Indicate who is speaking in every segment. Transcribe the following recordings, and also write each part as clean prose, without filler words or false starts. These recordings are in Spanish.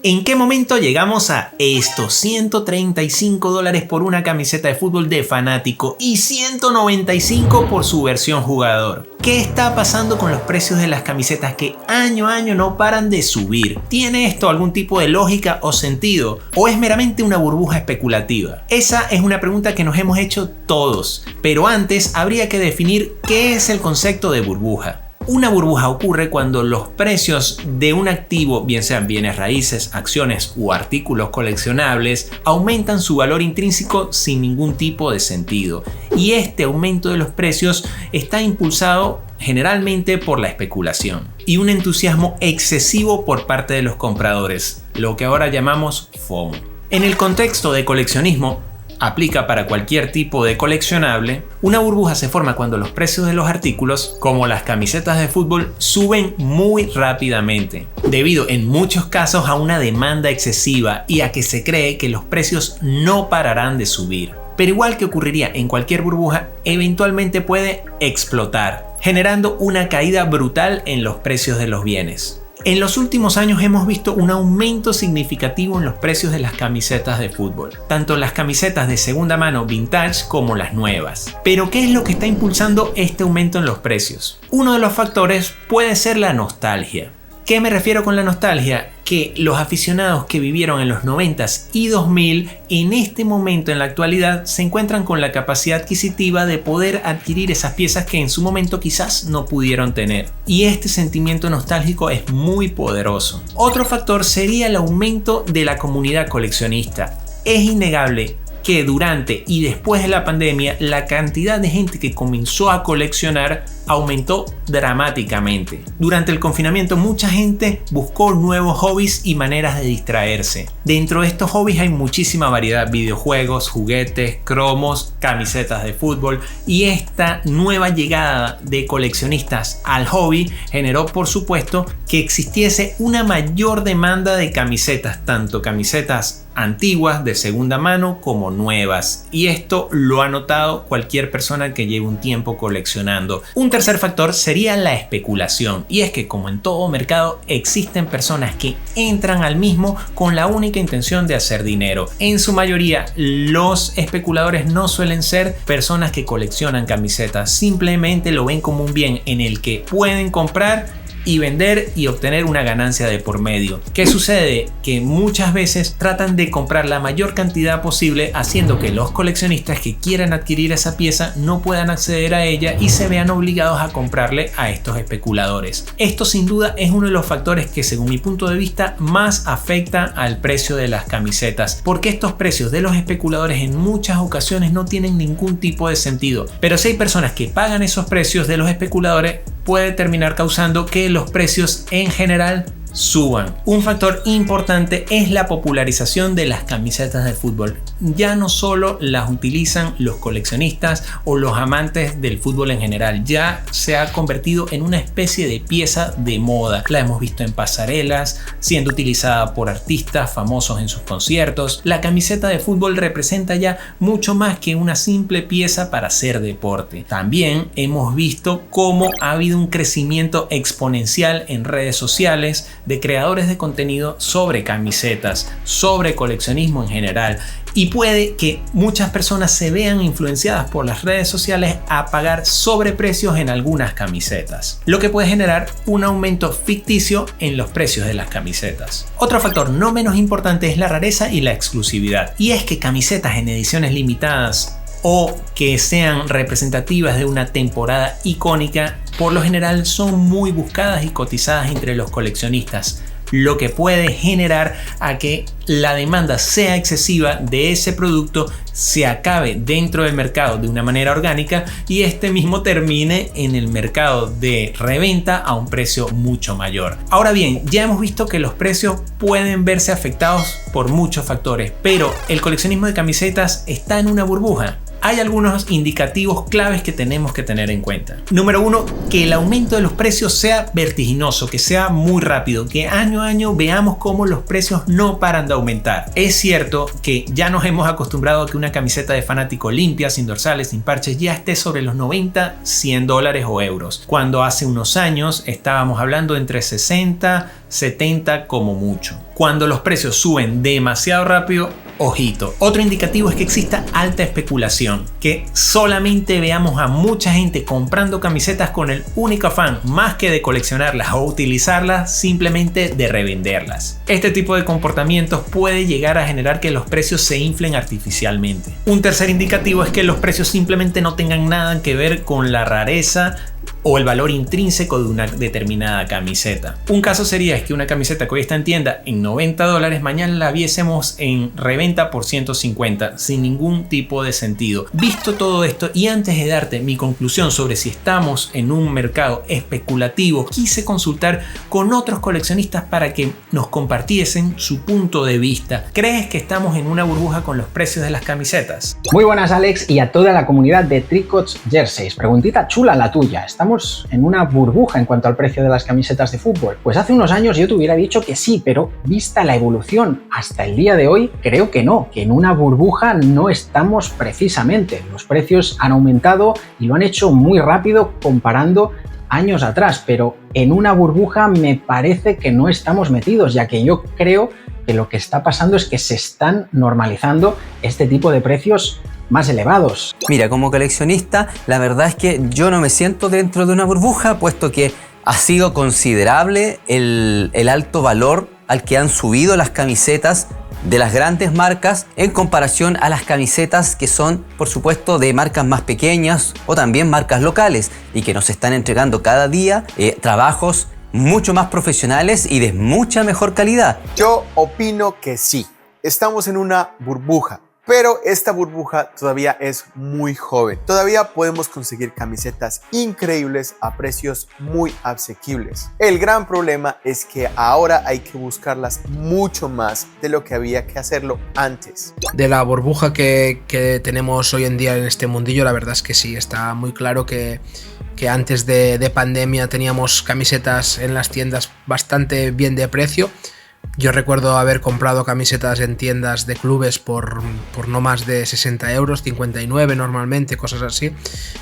Speaker 1: ¿En qué momento llegamos a estos $135 por una camiseta de fútbol de fanático y $195 por su versión jugador? ¿Qué está pasando con los precios de las camisetas que año a año no paran de subir? ¿Tiene esto algún tipo de lógica o sentido? ¿O es meramente una burbuja especulativa? Esa es una pregunta que nos hemos hecho todos, pero antes habría que definir qué es el concepto de burbuja. Una burbuja ocurre cuando los precios de un activo, bien sean bienes raíces, acciones u artículos coleccionables, aumentan su valor intrínseco sin ningún tipo de sentido. Y este aumento de los precios está impulsado generalmente por la especulación y un entusiasmo excesivo por parte de los compradores, lo que ahora llamamos FOMO. En el contexto de coleccionismo, aplica para cualquier tipo de coleccionable. Una burbuja se forma cuando los precios de los artículos, como las camisetas de fútbol, suben muy rápidamente, debido en muchos casos a una demanda excesiva y a que se cree que los precios no pararán de subir. Pero igual que ocurriría en cualquier burbuja, eventualmente puede explotar, generando una caída brutal en los precios de los bienes. En los últimos años hemos visto un aumento significativo en los precios de las camisetas de fútbol, tanto las camisetas de segunda mano vintage como las nuevas. Pero ¿qué es lo que está impulsando este aumento en los precios? Uno de los factores puede ser la nostalgia. ¿Qué me refiero con la nostalgia? Que los aficionados que vivieron en los 90s y 2000 en este momento en la actualidad se encuentran con la capacidad adquisitiva de poder adquirir esas piezas que en su momento quizás no pudieron tener. Y este sentimiento nostálgico es muy poderoso. Otro factor sería el aumento de la comunidad coleccionista. Es innegable que durante y después de la pandemia la cantidad de gente que comenzó a coleccionar aumentó dramáticamente. Durante el confinamiento mucha gente buscó nuevos hobbies y maneras de distraerse. Dentro de estos hobbies hay muchísima variedad: videojuegos, juguetes, cromos, camisetas de fútbol, y esta nueva llegada de coleccionistas al hobby generó, por supuesto, que existiese una mayor demanda de camisetas, tanto camisetas antiguas de segunda mano como nuevas, y esto lo ha notado cualquier persona que lleve un tiempo coleccionando. Un tercer factor sería la especulación, y es que, como en todo mercado, existen personas que entran al mismo con la única intención de hacer dinero. En su mayoría, los especuladores no suelen ser personas que coleccionan camisetas, simplemente lo ven como un bien en el que pueden comprar y vender y obtener una ganancia de por medio. ¿Qué sucede? Que muchas veces tratan de comprar la mayor cantidad posible, haciendo que los coleccionistas que quieran adquirir esa pieza no puedan acceder a ella y se vean obligados a comprarle a estos especuladores. Esto sin duda es uno de los factores que, según mi punto de vista, más afecta al precio de las camisetas, porque estos precios de los especuladores en muchas ocasiones no tienen ningún tipo de sentido. Pero si hay personas que pagan esos precios de los especuladores, puede terminar causando que los precios en general suban. Un factor importante es la popularización de las camisetas de fútbol. Ya no solo las utilizan los coleccionistas o los amantes del fútbol en general, ya se ha convertido en una especie de pieza de moda. La hemos visto en pasarelas, siendo utilizada por artistas famosos en sus conciertos. La camiseta de fútbol representa ya mucho más que una simple pieza para hacer deporte. También hemos visto cómo ha habido un crecimiento exponencial en redes sociales de creadores de contenido sobre camisetas, sobre coleccionismo en general, y puede que muchas personas se vean influenciadas por las redes sociales a pagar sobreprecios en algunas camisetas, lo que puede generar un aumento ficticio en los precios de las camisetas. Otro factor no menos importante es la rareza y la exclusividad, y es que camisetas en ediciones limitadas o que sean representativas de una temporada icónica, por lo general son muy buscadas y cotizadas entre los coleccionistas, lo que puede generar a que la demanda sea excesiva de ese producto, se acabe dentro del mercado de una manera orgánica y este mismo termine en el mercado de reventa a un precio mucho mayor. Ahora bien, ya hemos visto que los precios pueden verse afectados por muchos factores, pero el coleccionismo de camisetas está en una burbuja. hay algunos indicativos claves que tenemos que tener en cuenta. Número 1, que el aumento de los precios sea vertiginoso, que sea muy rápido, que año a año veamos cómo los precios no paran de aumentar. Es cierto que ya nos hemos acostumbrado a que una camiseta de fanático limpia, sin dorsales, sin parches, ya esté sobre los 90, 100 dólares o euros, cuando hace unos años estábamos hablando entre 60, 70 como mucho. Cuando los precios suben demasiado rápido, ojito. Otro indicativo es que exista alta especulación, que solamente veamos a mucha gente comprando camisetas con el único afán, más que de coleccionarlas o utilizarlas, simplemente de revenderlas. Este tipo de comportamientos puede llegar a generar que los precios se inflen artificialmente. Un tercer indicativo es que los precios simplemente no tengan nada que ver con la rareza o el valor intrínseco de una determinada camiseta. Un caso sería que una camiseta que hoy está en tienda en 90 dólares, mañana la viésemos en reventa por 150, sin ningún tipo de sentido. Visto todo esto y antes de darte mi conclusión sobre si estamos en un mercado especulativo, quise consultar con otros coleccionistas para que nos compartiesen su punto de vista. ¿Crees que estamos en una burbuja con los precios de las camisetas?
Speaker 2: Muy buenas, Alex, y a toda la comunidad de Tricots Jerseys. Preguntita chula la tuya. ¿Estamos en una burbuja en cuanto al precio de las camisetas de fútbol? Pues hace unos años yo te hubiera dicho que sí, pero vista la evolución hasta el día de hoy, creo que no, que en una burbuja no estamos precisamente. Los precios han aumentado y lo han hecho muy rápido comparando años atrás, pero en una burbuja me parece que no estamos metidos, ya que yo creo que lo que está pasando es que se están normalizando este tipo de precios más elevados.
Speaker 3: Mira, como coleccionista, la verdad es que yo no me siento dentro de una burbuja, puesto que ha sido considerable el alto valor al que han subido las camisetas de las grandes marcas en comparación a las camisetas que son, por supuesto, de marcas más pequeñas o también marcas locales y que nos están entregando cada día trabajos mucho más profesionales y de mucha mejor calidad.
Speaker 4: Yo opino que sí, estamos en una burbuja. Pero esta burbuja todavía es muy joven. Todavía podemos conseguir camisetas increíbles a precios muy asequibles. El gran problema es que ahora hay que buscarlas mucho más de lo que había que hacerlo antes.
Speaker 5: De la burbuja que tenemos hoy en día en este mundillo, la verdad es que sí, está muy claro que antes de pandemia teníamos camisetas en las tiendas bastante bien de precio. Yo recuerdo haber comprado camisetas en tiendas de clubes por no más de 60 euros, 59 normalmente, cosas así.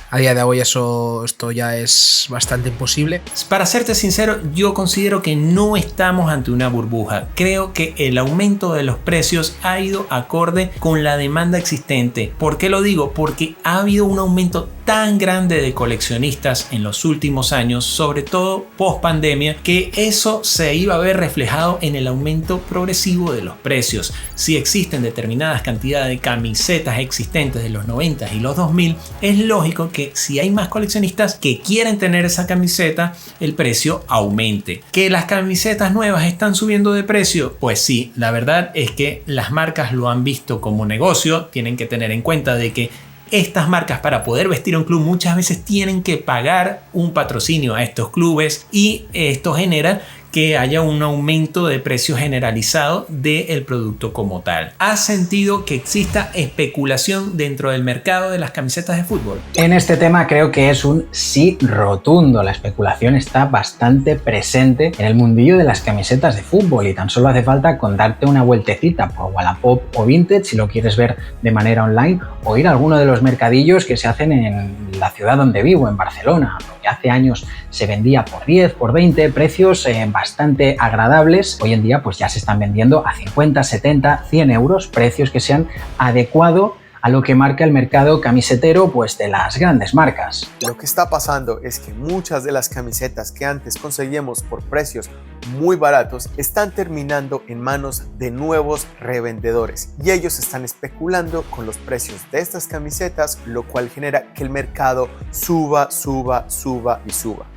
Speaker 5: A día de hoy esto ya es bastante imposible.
Speaker 1: Para serte sincero, yo considero que no estamos ante una burbuja. Creo que el aumento de los precios ha ido acorde con la demanda existente. ¿Por qué lo digo? Porque ha habido un aumento tan grande de coleccionistas en los últimos años, sobre todo post pandemia, que eso se iba a ver reflejado en el aumento progresivo de los precios. Si existen determinadas cantidades de camisetas existentes de los 90 y los 2000, es lógico que si hay más coleccionistas que quieren tener esa camiseta, el precio aumente. ¿Que las camisetas nuevas están subiendo de precio? Pues sí, la verdad es que las marcas lo han visto como negocio. Tienen que tener en cuenta de que estas marcas, para poder vestir a un club, muchas veces tienen que pagar un patrocinio a estos clubes y esto genera que haya un aumento de precio generalizado del producto como tal. ¿Has sentido que exista especulación dentro del mercado de las camisetas de fútbol?
Speaker 2: En este tema creo que es un sí rotundo. La especulación está bastante presente en el mundillo de las camisetas de fútbol y tan solo hace falta con darte una vueltecita por Wallapop o Vinted si lo quieres ver de manera online, o ir a alguno de los mercadillos que se hacen en la ciudad donde vivo, en Barcelona, que hace años se vendía por 10, por 20, precios bastante agradables. Hoy en día pues ya se están vendiendo a 50, 70, 100 euros, precios que se han adecuado a lo que marca el mercado camisetero pues de las grandes marcas.
Speaker 4: Lo que está pasando es que muchas de las camisetas que antes conseguíamos por precios muy baratos están terminando en manos de nuevos revendedores y ellos están especulando con los precios de estas camisetas, lo cual genera que el mercado suba.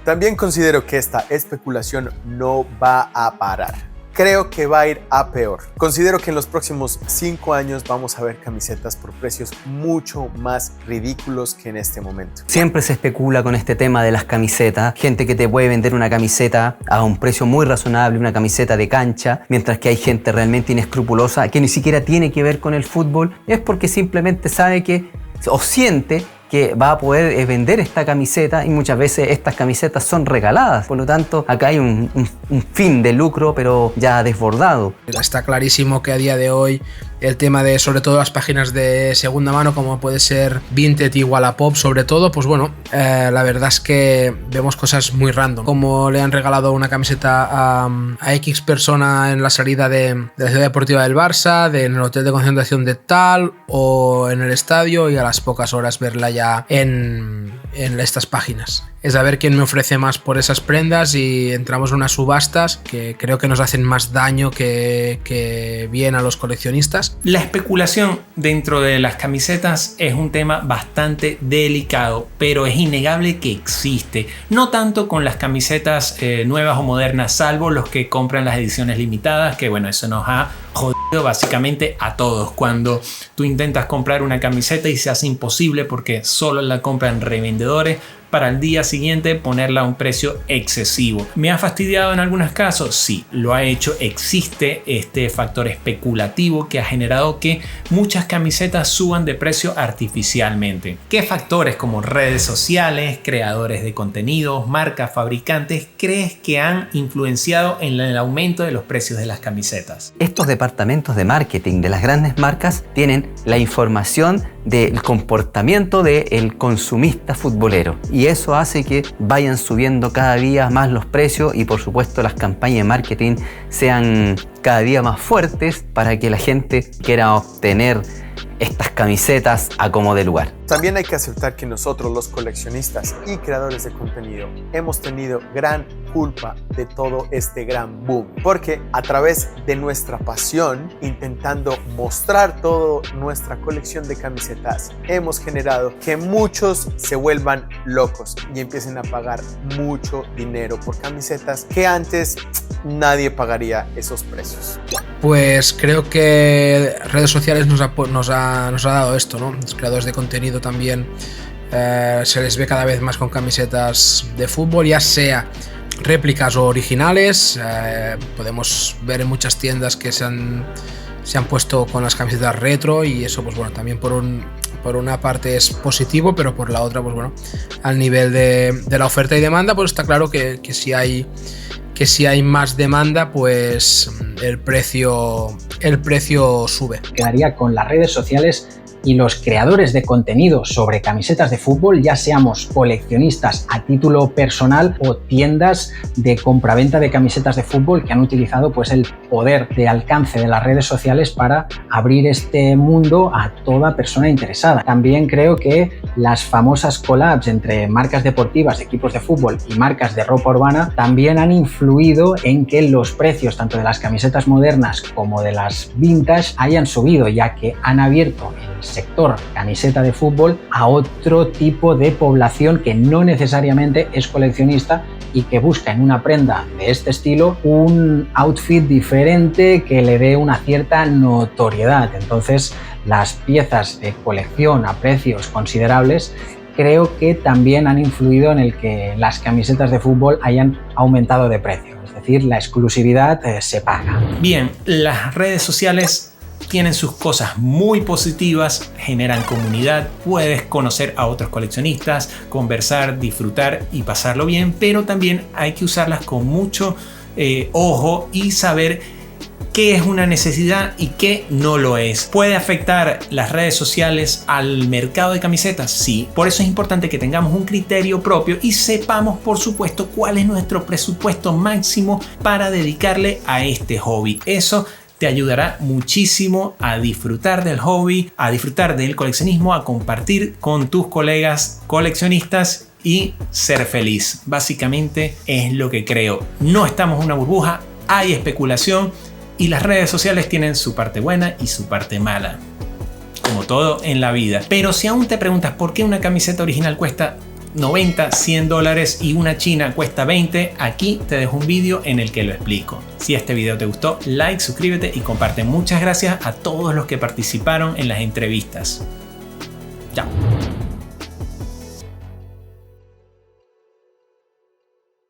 Speaker 4: También considero que esta especulación no va a parar. Creo que va a ir a peor. Considero que en los próximos 5 años vamos a ver camisetas por precios mucho más ridículos que en este momento.
Speaker 3: Siempre se especula con este tema de las camisetas. Gente que te puede vender una camiseta a un precio muy razonable, una camiseta de cancha, mientras que hay gente realmente inescrupulosa que ni siquiera tiene que ver con el fútbol. Es porque simplemente sabe que o siente que va a poder vender esta camiseta, y muchas veces estas camisetas son regaladas. Por lo tanto, acá hay un fin de lucro, pero ya desbordado.
Speaker 5: Está clarísimo que a día de hoy el tema de, sobre todo, las páginas de segunda mano, como puede ser Vinted y Wallapop, sobre todo, pues bueno, la verdad es que vemos cosas muy random, como le han regalado una camiseta a X persona en la salida de la ciudad deportiva del Barça, en el hotel de concentración de tal, o en el estadio, y a las pocas horas verla ya en estas páginas. Es a ver quién me ofrece más por esas prendas, y entramos en unas subastas que creo que nos hacen más daño que bien a los coleccionistas.
Speaker 1: La especulación dentro de las camisetas es un tema bastante delicado, pero es innegable que existe. No tanto con las camisetas nuevas o modernas, salvo los que compran las ediciones limitadas, que bueno, eso nos ha jodido básicamente a todos. Cuando tú intentas comprar una camiseta y se hace imposible porque solo la compran revendedores, para el día siguiente ponerla a un precio excesivo. ¿Me ha fastidiado en algunos casos? Sí, lo ha hecho. Existe este factor especulativo que ha generado que muchas camisetas suban de precio artificialmente. ¿Qué factores como redes sociales, creadores de contenidos, marcas, fabricantes crees que han influenciado en el aumento de los precios de las camisetas?
Speaker 3: Estos departamentos de marketing de las grandes marcas tienen la información del comportamiento del consumista futbolero, y eso hace que vayan subiendo cada día más los precios, y por supuesto las campañas de marketing sean cada día más fuertes para que la gente quiera obtener estas camisetas a como de lugar.
Speaker 4: También hay que aceptar que nosotros, los coleccionistas y creadores de contenido, hemos tenido gran culpa de todo este gran boom, porque a través de nuestra pasión, intentando mostrar toda nuestra colección de camisetas, hemos generado que muchos se vuelvan locos y empiecen a pagar mucho dinero por camisetas que antes nadie pagaría esos precios.
Speaker 5: Pues creo que redes sociales nos ha dado esto, ¿no? Los creadores de contenido también se les ve cada vez más con camisetas de fútbol, ya sea réplicas o originales. Podemos ver en muchas tiendas que se han puesto con las camisetas retro, y eso, pues bueno, también por una parte es positivo, pero por la otra, pues bueno, al nivel de la oferta y demanda, pues está claro que si hay más demanda, pues el precio sube.
Speaker 2: Quedaría con las redes sociales y los creadores de contenido sobre camisetas de fútbol, ya seamos coleccionistas a título personal o tiendas de compraventa de camisetas de fútbol que han utilizado pues el poder de alcance de las redes sociales para abrir este mundo a toda persona interesada. También creo que las famosas collabs entre marcas deportivas de equipos de fútbol y marcas de ropa urbana también han influido en que los precios tanto de las camisetas modernas como de las vintage hayan subido, ya que han abierto el sector camiseta de fútbol a otro tipo de población que no necesariamente es coleccionista y que busca en una prenda de este estilo un outfit diferente que le dé una cierta notoriedad. Entonces, las piezas de colección a precios considerables creo que también han influido en el que las camisetas de fútbol hayan aumentado de precio. Es decir, la exclusividad se paga.
Speaker 1: Bien, las redes sociales tienen sus cosas muy positivas, generan comunidad, puedes conocer a otros coleccionistas, conversar, disfrutar y pasarlo bien, pero también hay que usarlas con mucho ojo y saber qué es una necesidad y qué no lo es. ¿Puede afectar las redes sociales al mercado de camisetas? Sí. Por eso es importante que tengamos un criterio propio y sepamos, por supuesto, cuál es nuestro presupuesto máximo para dedicarle a este hobby. Eso te ayudará muchísimo a disfrutar del hobby, a disfrutar del coleccionismo, a compartir con tus colegas coleccionistas y ser feliz. Básicamente es lo que creo. No estamos en una burbuja, hay especulación y las redes sociales tienen su parte buena y su parte mala, como todo en la vida. Pero si aún te preguntas por qué una camiseta original cuesta 90, 100 dólares y una china cuesta 20, aquí te dejo un vídeo en el que lo explico. Si este video te gustó, like, suscríbete y comparte. Muchas gracias a todos los que participaron en las entrevistas. Chao.